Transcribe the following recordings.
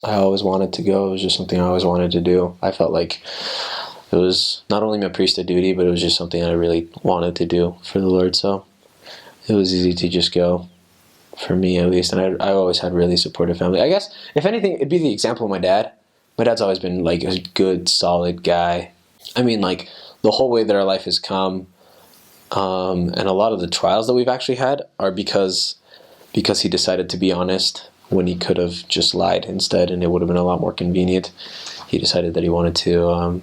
I always wanted to go. It was just something I always wanted to do. I felt like it was not only my priesthood duty, but it was just something I really wanted to do for the Lord. So it was easy to just go, for me at least. And I always had really supportive family. I guess, if anything, it'd be the example of my dad. My dad's always been like a good, solid guy. I mean, like, the whole way that our life has come, and a lot of the trials that we've actually had are because he decided to be honest when he could have just lied instead, and it would have been a lot more convenient. He decided that he wanted to.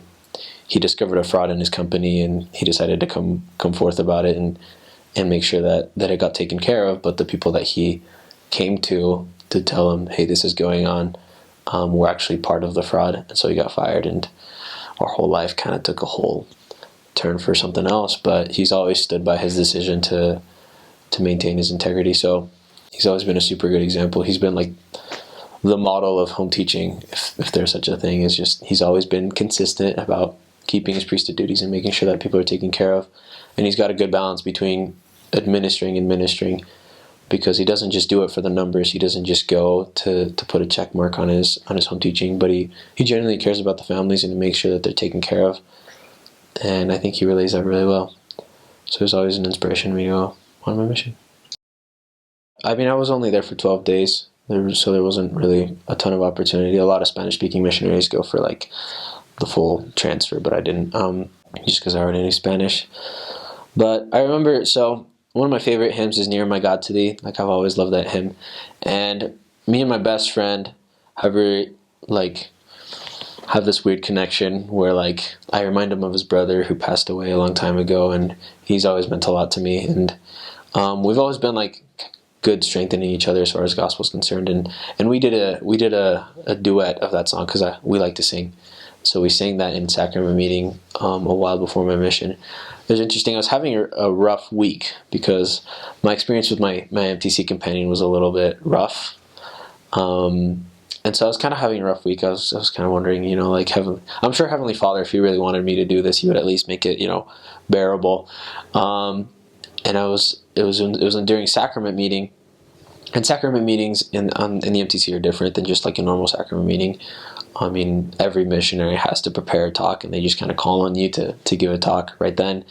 He discovered a fraud in his company, and he decided to come forth about it and make sure that it got taken care of. But the people that he came to tell him, hey, this is going on, were actually part of the fraud, and so he got fired, and our whole life kind of took a whole turn for something else. But he's always stood by his decision to maintain his integrity. So he's always been a super good example. He's been like the model of home teaching, if there's such a thing. Is just, he's always been consistent about keeping his priesthood duties and making sure that people are taken care of. And he's got a good balance between administering and ministering, because he doesn't just do it for the numbers. He doesn't just go to put a check mark on his home teaching, but he genuinely cares about the families and to make sure that they're taken care of. And I think he relays that really well. So it was always an inspiration to me to go on my mission. I mean, I was only there for 12 days, so there wasn't really a ton of opportunity. A lot of Spanish-speaking missionaries go for like the full transfer, but I didn't, just because I already knew Spanish. But I remember, so one of my favorite hymns is Near My God to Thee. Like, I've always loved that hymn. And me and my best friend have this weird connection where, like, I remind him of his brother who passed away a long time ago, and he's always meant a lot to me. And we've always been like good, strengthening each other as far as gospel is concerned. And we did a duet of that song, because we like to sing. So we sang that in sacrament meeting a while before my mission. It was interesting. I was having a rough week because my experience with my MTC companion was a little bit rough. And so I was kind of having a rough week. I was kind of wondering, like, I'm sure Heavenly Father, if He really wanted me to do this, He would at least make it, bearable. And it was during sacrament meeting. And sacrament meetings in the MTC are different than just like a normal sacrament meeting. I mean, every missionary has to prepare a talk, and they just kind of call on you to give a talk right then.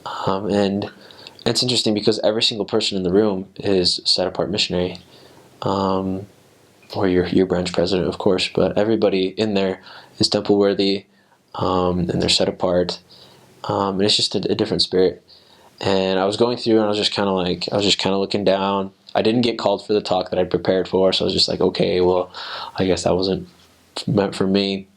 And it's interesting because every single person in the room is set apart missionary, or your branch president, of course. But everybody in there is temple worthy, and they're set apart. And it's just a different spirit. And I was going through, and I was just kind of looking down. I didn't get called for the talk that I'd prepared for, so I was just like, okay, well, I guess that wasn't meant for me.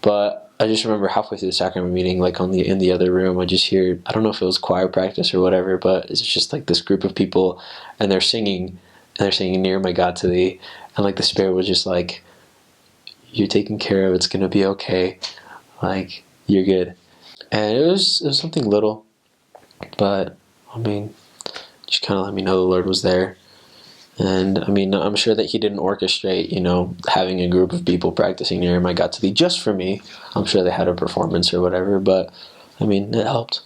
But I just remember halfway through the sacrament meeting, like in the other room, I just hear, I don't know if it was choir practice or whatever, but it's just like this group of people, and they're singing Near My God to Thee, and like the Spirit was just like, you're taken care of, it's gonna be okay, like, you're good. And it was something little, but I mean, just kind of let me know the Lord was there. And I mean, I'm sure that He didn't orchestrate, having a group of people practicing Near My God to Thee just for me. I'm sure they had a performance or whatever, but I mean, it helped.